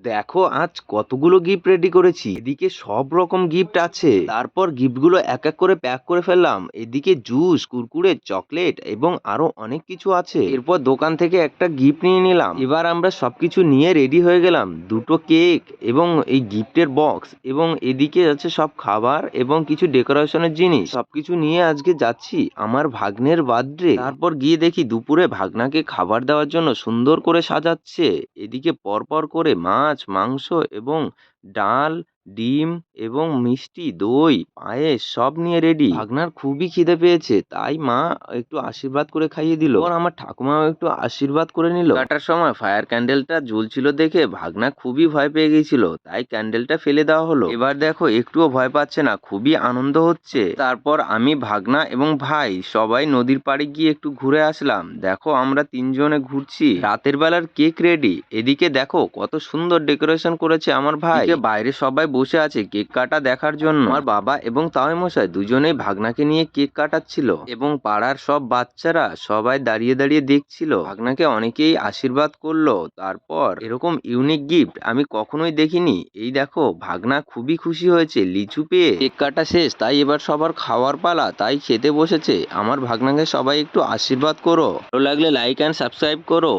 দেখো আজ কতগুলো গিফট রেডি করেছি। এদিকে সব রকম গিফট আছে, তারপর গিফটগুলো এক এক করে প্যাক করে ফেললাম। এদিকে জুস, কুরকুরে, চকলেট এবং আরো অনেক কিছু আছে। এরপর দোকান থেকে একটা গিফট নিয়ে নিলাম। এবার আমরা সবকিছু নিয়ে রেডি হয়ে গেলাম। দুটো কেক এবং এই গিফটের বক্স এবং এদিকে আছে সব খাবার এবং কিছু ডেকোরেশনের জিনিস। সবকিছু নিয়ে আজকে যাচ্ছি আমার ভাগ্নের বার্থডে। তারপর গিয়ে দেখি দুপুরে ভাগনাকে খাবার দেওয়ার জন্য সুন্দর করে সাজাচ্ছে। এদিকে পরপর করে মাছ, মাংস এবং ডাল, ডিম এবং মিষ্টি, দই, পায়েস সব নিয়ে রেডি। ভাগনার খুবই খিদে পেয়েছে, তাই মা একটু আশীর্বাদ করে খাইয়ে দিল। আর আমার ঠাকুমাও একটু আশীর্বাদ করে নিল। কাটার সময় ফায়ার ক্যান্ডেলটা জ্বলছিল দেখে ভাগনা খুবই ভয় পেয়ে গেছিল, তাই ক্যান্ডেলটা ফেলে দেওয়া হলো। এবার দেখো একটুও ভয় পাচ্ছে না, খুবই আনন্দ হচ্ছে। তারপর আমি, ভাগনা এবং ভাই সবাই নদীর পাড়ে গিয়ে একটু ঘুরে আসলাম। দেখো আমরা তিনজনে ঘুরছি। রাতের বেলার কেক রেডি। এদিকে দেখো কত সুন্দর ডেকোরেশন করেছে আমার ভাই। এদিকে বাইরে সবাই বসে আছে কেক কাটা দেখার জন্য। আমার বাবা এবং তাওই মশাই দুজনেই ভাগনাকে নিয়ে কেক কাটাচ্ছিল এবং পাড়ার সব বাচ্চারা সবাই দাঁড়িয়ে দাঁড়িয়ে দেখছিল। ভাগনাকে অনেকেই আশীর্বাদ করলো। তারপর এরকম ইউনিক গিফট আমি কখনোই দেখিনি। এই দেখো ভাগনা খুবই খুশি হয়েছে লিচু পেয়ে। কেক কাটা শেষ, তাই এবার সবার খাওয়ার পালা, তাই খেতে বসেছে। আমার ভাগনাকে সবাই একটু আশীর্বাদ করো। ভালো লাগলে লাইক অ্যান্ড সাবস্ক্রাইব করো।